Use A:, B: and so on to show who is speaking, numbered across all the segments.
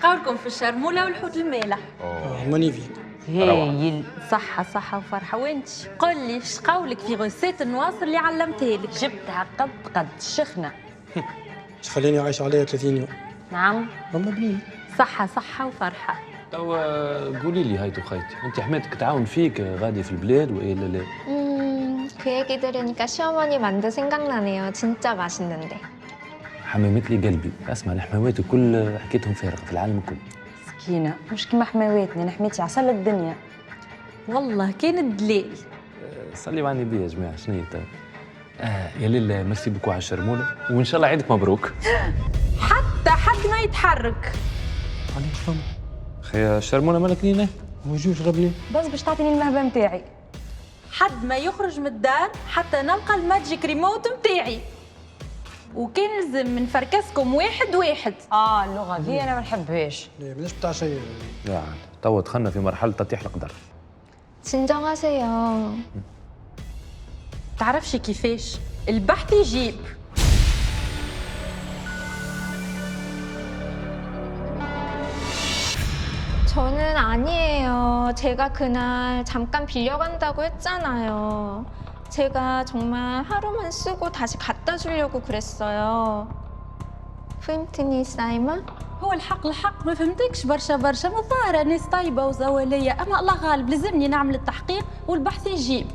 A: قولكم في الشرمولة والحوت المالح.
B: مانيفيك.
A: هايل، صحة وفرحة. وانت قل لي ايش قولك في غسالة النواصر اللي علمتها لك؟
C: جبتها قد شخنة.
B: ايش خليني عايش عليها 30 يوم.
C: نعم.
B: ماما بنين.
A: صحة وفرحة.
D: توا قولي لي هايتو خايتي، انت حماتك تعاون فيك غادي في البلاد والا لا؟
E: 그 얘기 들으니까 시어머니 만두 생각나네요. 진짜 맛있는데.
D: حمامت لي قلبي. اسمع الحموات كل حكيتهم فارغه في العالم الكل.
C: مسكينة مش كيما حماواتنا، نحميتي عسل الدنيا.
A: والله كان دليل.
D: صلي على النبي يا جماعه. شنو هي يا ليلى ميرسي بوكو على الشرموله وان شاء الله عيدك مبروك.
A: حتى حد ما يتحرك.
B: علاش فما؟
D: خيا الشرموله مالك نينه؟
B: موجود ربني.
C: بس باش تعطيني المهبة متاعي.
A: حد ما يخرج من الدار حتى نلقى الماجيك ريموت متاعي. وكان لازم نفركسكم واحد.
C: اللغة ذي أنا ما نحبهاش.
B: لا مانيش بتاع شيء.
D: لا توا دخلنا في مرحله تطيح القدر.
E: 진정하세요.
A: تعرفش كيفاش البحث يجيب.
E: 저는 아니에요. 제가 그날 잠깐 빌려간다고 했잖아요. 제가 정말 하루만 쓰고 다시 갖다 주려고 그랬어요. فهمتني سايمة؟
A: هو الحق ما فهمتكش برشا مظاهرة ناس طيبة وزوالية، أما الله غالب لازمني نعمل التحقيق والبحث يجيب.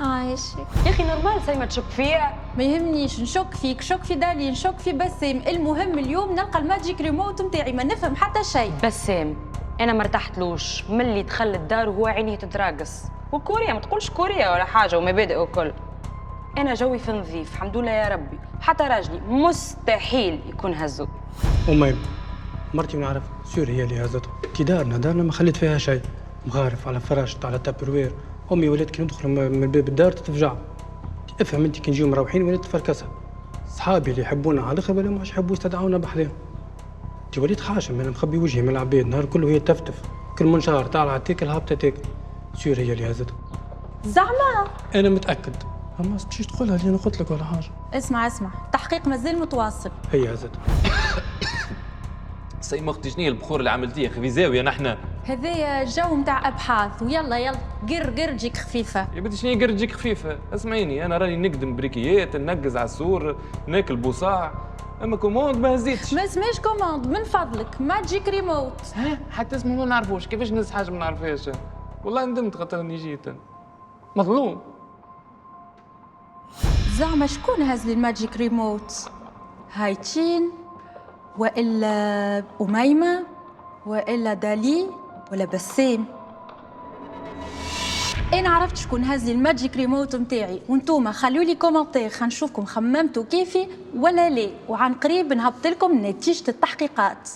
E: عايشك.
C: يا أخي نورمال سايمة تشك فيا.
A: ما يهمنيش نشك فيك، شك في دالي، نشك في بسام، المهم اليوم نلقى الماجيك ريموت متاعي، ما نفهم حتى شيء.
C: بسام أنا ما ارتحتلوش ملي دخل الدار وهو عينيه تتراقص. وكوريا ما تقولش كوريا ولا حاجة ومبادئ وكل. أنا جوي في نظيف الحمد لله يا ربي، حتى راجلي مستحيل يكون هزو.
B: أمي مرتي بنعرف سور هي اللي هزته. كي دارنا ما خليت فيها شيء. مغارف على فراشت على تابروير. أمي ولات كي ندخل من باب الدار تتفجع. افهم انت كي نجيو مروحين ولات تفركسها. صحابي اللي يحبونا على الاخر ولا مش يحبوا يستدعونا بحذاهم. انت وليت خاشم انا مخبي وجهي من العباد نهار كله هي تفتف. كل منشار طالعه تاكل هابطه تاكل. سور هي اللي هزته.
A: زعما
B: انا متاكد. اما تمشيش تقولها اللي انا قلت لك ولا حاجه.
A: اسمع التحقيق مازال متواصل.
B: هي هزته.
D: سي اختي شنو هي البخور اللي عملتيه في زاويه نحن؟
A: هذايا جو نتاع ابحاث ويلا قر تجيك خفيفه.
D: يا بنتي شنو هي قر تجيك خفيفه؟ اسمعيني انا راني نقدم بريكيات ننقز على السور ناكل بوصاع اما كوموند ما هزيتش.
A: ما اسمهاش كوموند من فضلك ماجيك ريموت.
D: حتى اسمه ما نعرفوش كيفاش نهز حاجه ما نعرفهاش. والله ندمت خاطر اني جيت مظلوم.
A: زعما شكون هز لي الماجيك ريموت؟ هايتين والا أميمة والا دالي ولا بسام؟ انا عرفت شكون هز لي الماجيك ريموت متاعي، وانتوما خلوا لي كومنتير خنشوفكم خممتوا كيفي ولا لا، وعن قريب نهبط لكم نتيجة التحقيقات.